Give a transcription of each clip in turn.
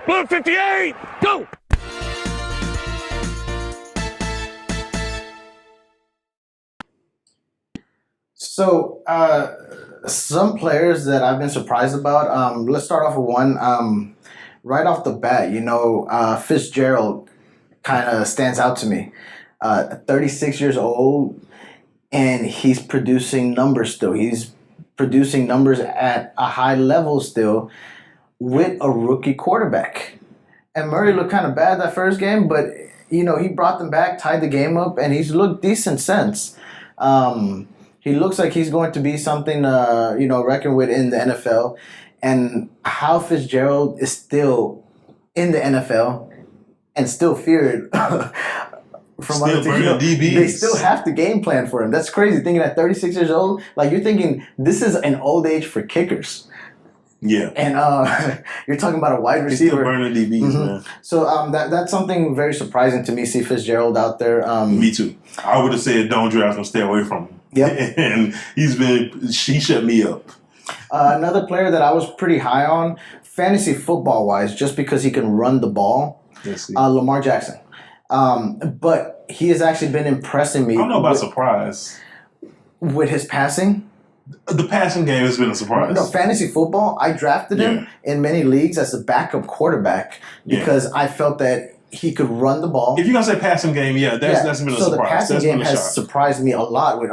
Blue 58, go! So, some players that I've been surprised about. Let's start off with one. Right off the bat, Fitzgerald kind of stands out to me. 36 years old, and he's producing numbers still. He's producing numbers at a high level still with a rookie quarterback. And Murray looked kind of bad that first game, but he brought them back, tied the game up, and he's looked decent since. He looks like he's going to be something, reckoned with in the NFL. And how Fitzgerald is still in the NFL and still feared from Still other burning teams. DBs. They still have to game plan for him. That's crazy. Thinking at 36 years old, like you're thinking this is an old age for kickers. Yeah. And you're talking about a wide He's still receiver. burning DBs, man. So that's something very surprising to me. See Fitzgerald out there. Me too. I would have said don't draft him, stay away from him. Yep. And he shut me up. Another player that I was pretty high on, fantasy football wise, just because he can run the ball, Lamar Jackson. But he has actually been impressing me. I don't know about surprise. With his passing. The passing game has been a surprise. No, fantasy football, I drafted him in many leagues as a backup quarterback because I felt that he could run the ball. If you're going to say passing game, that's been a surprise. So the passing That's game been a has shock. surprised me a lot with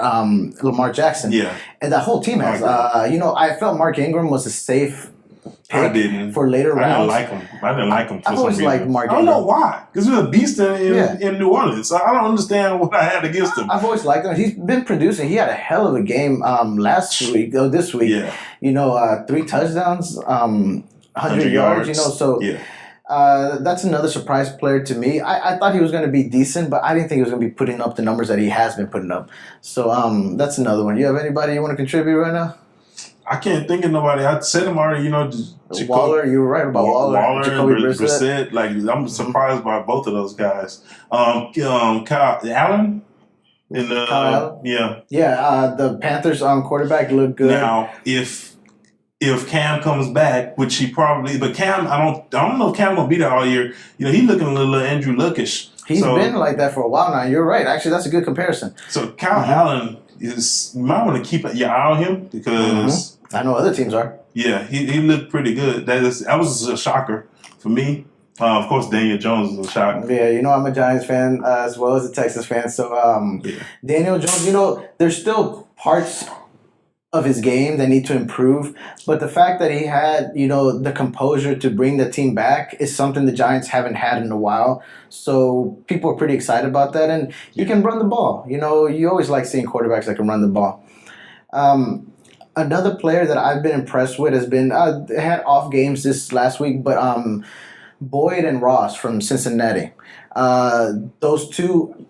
Lamar Jackson. Yeah. And that whole team has. I felt Mark Ingram was a safe I pick didn't. for later rounds. I didn't like him. I've always liked Mark I don't know Ingram. why. Because he was a beast in New Orleans. So I don't understand what I had against him. I've always liked him. He's been producing. He had a hell of a game this week. Yeah. 3 touchdowns, 100 yards. That's another surprise player to me. I thought he was going to be decent, but I didn't think he was going to be putting up the numbers that he has been putting up. So that's another one. You have anybody you want to contribute right now? I can't think of nobody. I said him already, Waller, you were right about Waller. Jacoby Brissett. Like, I'm surprised by both of those guys. Kyle Allen? Kyle Allen? Yeah. Yeah, the Panthers quarterback looked good. Now, if Cam comes back, which he probably, but Cam, I don't know if Cam will be there all year. He looking a little Andrew Luckish. He's been like that for a while now. You're right. Actually, that's a good comparison. So Kyle Allen you might want to keep your eye on him because I know other teams are. Yeah, he looked pretty good. That was a shocker for me. Of course, Daniel Jones was a shocker. Yeah, I'm a Giants fan as well as a Texas fan. So Daniel Jones, there's still parts of his game that need to improve, but the fact that he had the composure to bring the team back is something the Giants haven't had in a while. So people are pretty excited about that, and he can run the ball. You always like seeing quarterbacks that can run the ball. Another player that I've been impressed with has been they had off games this last week, but Boyd and Ross from Cincinnati. Those two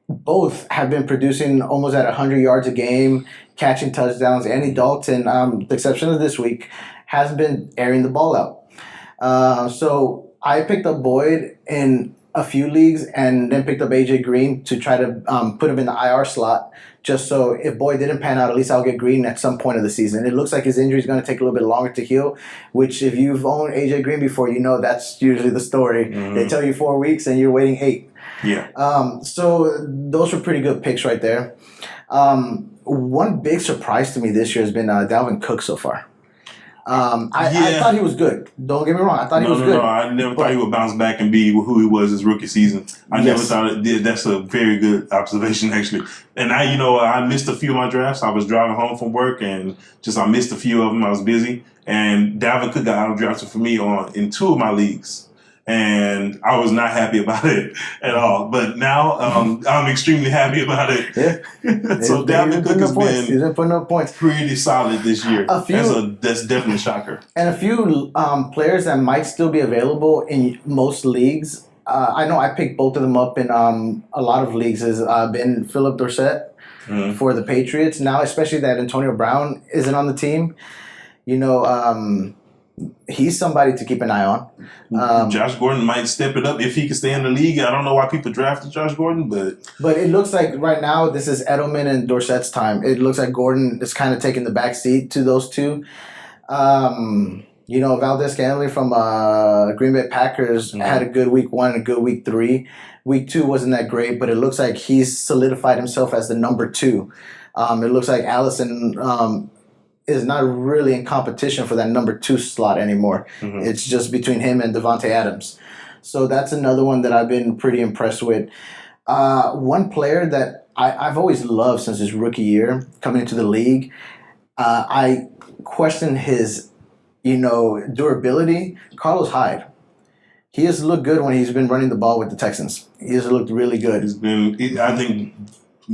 both have been producing almost at 100 yards a game, catching touchdowns. Andy Dalton, the exception of this week, has been airing the ball out. So I picked up Boyd in a few leagues and then picked up AJ Green to try to put him in the IR slot, just so if Boyd didn't pan out, at least I'll get Green at some point of the season. It looks like his injury is going to take a little bit longer to heal, which if you've owned AJ Green before, that's usually the story. Mm-hmm. They tell you 4 weeks and you're waiting 8. Yeah. So those were pretty good picks right there. One big surprise to me this year has been Dalvin Cook so far. I thought he was good. Don't get me wrong. I thought he was good. No, I never thought he would bounce back and be who he was his rookie season. I never thought it did. That's a very good observation, actually. And I missed a few of my drafts. I was driving home from work and I missed a few of them. I was busy. And Dalvin Cook got out drafted for me in 2 of my leagues. And I was not happy about it at all. But now I'm extremely happy about it. Yeah. So Dalvin Cook has He's been putting up points. Pretty solid this year. That's definitely a shocker. And a few players that might still be available in most leagues. I know I picked both of them up in a lot of leagues. Has been Philip Dorsett for the Patriots. Now, especially that Antonio Brown isn't on the team. He's somebody to keep an eye on. Josh Gordon might step it up if he can stay in the league. I don't know why people drafted Josh Gordon, but it looks like right now this is Edelman and Dorsett's time. It looks like Gordon is kind of taking the back seat to those two. You know, Valdez-Scantling from Green Bay Packers had a good week 1 and a good week 3. Week 2 wasn't that great, but it looks like he's solidified himself as the number 2. It looks like Allison is not really in competition for that number 2 slot anymore. It's just between him and Devontae Adams. So that's another one that I've been pretty impressed with. One player that I've always loved since his rookie year coming into the league, I question his, durability. Carlos Hyde. He has looked good when he's been running the ball with the Texans. He has looked really good. I think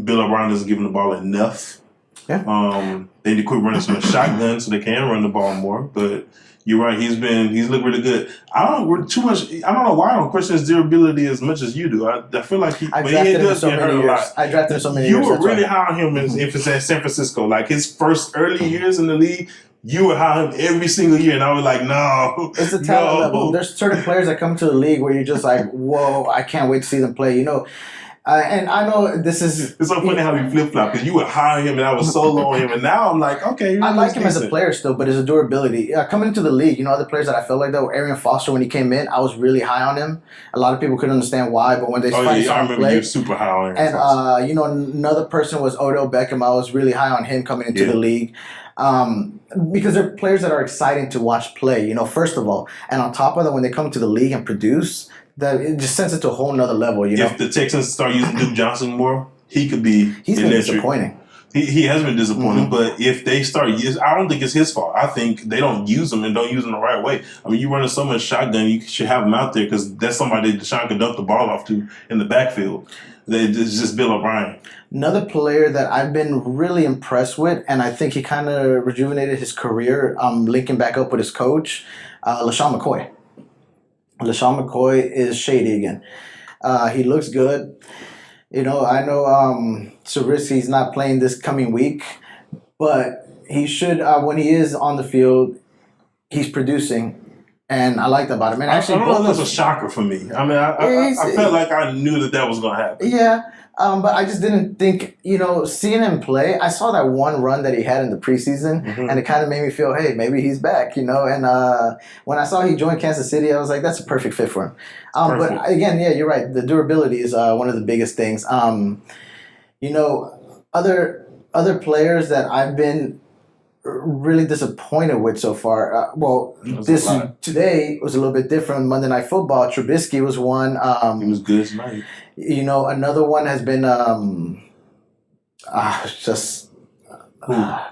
Bill O'Brien doesn't give him the ball enough. Yeah. They need to quit running some shotgun so they can run the ball more. But you're right. He's looked really good. I don't know why I don't question his durability as much as you do. I feel like I drafted him so many years. I drafted him so many years. You were really high on him in San Francisco. Like his first early years in the league, you were high on him every single year, and I was like, no. It's a talent level. There's certain players that come to the league where you're just like, whoa, I can't wait to see them play. And I know this is... It's so funny how we flip-flop, because you were high on him, and I was so low on him, and now I'm like, okay. I like him as a player still, but his durability. Coming into the league, other players that I felt like that were Arian Foster when he came in, I was really high on him. A lot of people couldn't understand why, but when they finally saw him play... you were super high on him. And, another person was Odell Beckham. I was really high on him coming into the league. Because they're players that are exciting to watch play, first of all. And on top of that, when they come to the league and produce... that it just sends it to a whole nother level, If the Texans start using Duke Johnson more, he could be He's been disappointing. He has been disappointing, but if they start I don't think it's his fault. I think they don't use him and don't use him the right way. I mean, you running so much shotgun, you should have him out there because that's somebody that Deshaun could dump the ball off to in the backfield. It's just Bill O'Brien. Another player that I've been really impressed with, and I think he kind of rejuvenated his career, linking back up with his coach, LaShawn McCoy. LaShawn McCoy is shady again. He looks good. I know Trubisky's not playing this coming week, but he should, when he is on the field, he's producing. And I like that about him. And actually, I don't know if that's a shocker for me. I mean, I felt like I knew that was going to happen. Yeah. But I just didn't think, seeing him play, I saw that one run that he had in the preseason, and it kind of made me feel, hey, maybe he's back, And when I saw he joined Kansas City, I was like, that's a perfect fit for him. But again, yeah, you're right. The durability is one of the biggest things. Other players that I've been really disappointed with so far. Today was a little bit different. Monday Night Football, Trubisky was one. He was good tonight. Another one has been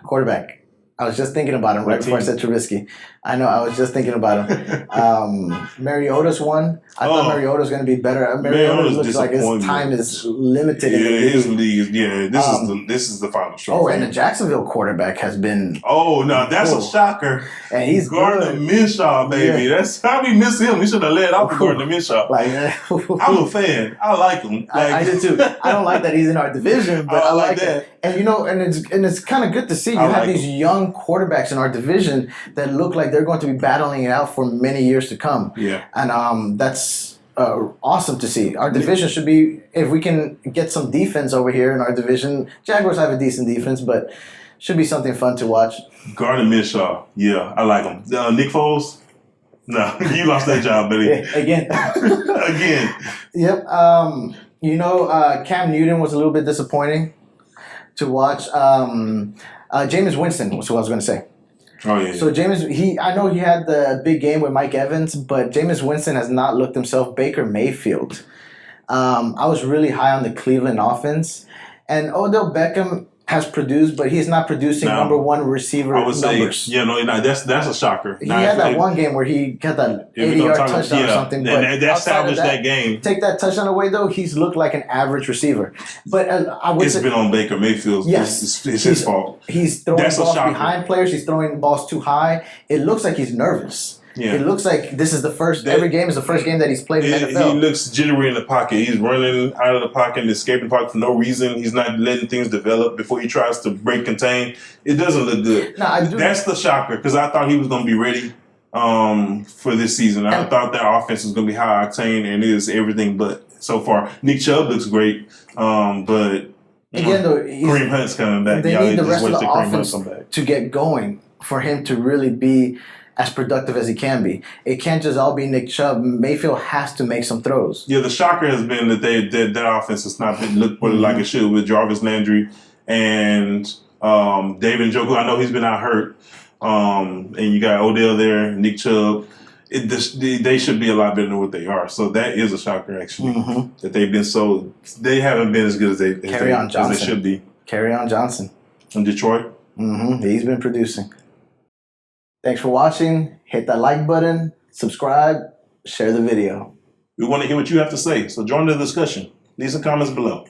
quarterback. I was just thinking about him right before I said Trubisky. I know, I was just thinking about him. Mariota's one. I thought Mariota's going to be better. Mariota looks like his time is limited. His league. Yeah, this is the final straw. Oh, and the Jacksonville quarterback has been. Oh no, that's a shocker. And he's Gardner Minshew, baby. Yeah. That's how we miss him. We should have led off with Gardner Minshew. I'm a fan. I like him. I do too. I don't like that he's in our division, but I like that. And and it's kind of good to see you have these young quarterbacks in our division that look like they're going to be battling it out for many years to come. Yeah. And that's awesome to see. Our division should be, if we can get some defense over here in our division. Jaguars have a decent defense, but should be something fun to watch. Gardner Minshew. Yeah, I like him. Nick Foles? No, you lost that job, buddy. Yeah, again. Again. Yep. Cam Newton was a little bit disappointing to watch. Jameis Winston was who I was going to say. Oh, yeah. So I know he had the big game with Mike Evans, but Jameis Winston has not looked himself. Baker Mayfield. I was really high on the Cleveland offense. And Odell Beckham has produced, but he's not producing number one receiver numbers. I would say, that's a shocker. He had that one game where he got that 80-yard touchdown or something. But that established that game. Take that touchdown away, though, he's looked like an average receiver. But I would say... been on Baker Mayfield. Yes. It's his fault. He's throwing balls behind players. He's throwing balls too high. It looks like he's nervous. Yeah. It looks like this is every game is the first game that he's played in the NFL. He looks jittery in the pocket. He's running out of the pocket and escaping the pocket for no reason. He's not letting things develop before he tries to break contain. It doesn't look good. That's the shocker, because I thought he was going to be ready for this season. I thought that offense was going to be high octane, and it is everything but so far. Nick Chubb looks great, but again, though, Kareem Hunt's coming back. They need the rest of the offense to get going for him to really be as productive as he can be. It can't just all be Nick Chubb. Mayfield has to make some throws. Yeah, the shocker has been that their offense has not been looked like it should with Jarvis Landry and David Njoku. I know he's been out hurt. And you got Odell there, Nick Chubb. They should be a lot better than what they are. So that is a shocker, actually, that they haven't been as good as they should be. Kerryon Johnson. In Detroit. He's been producing. Thanks for watching. Hit that like button, subscribe, share the video. We want to hear what you have to say, so join the discussion. Leave some comments below.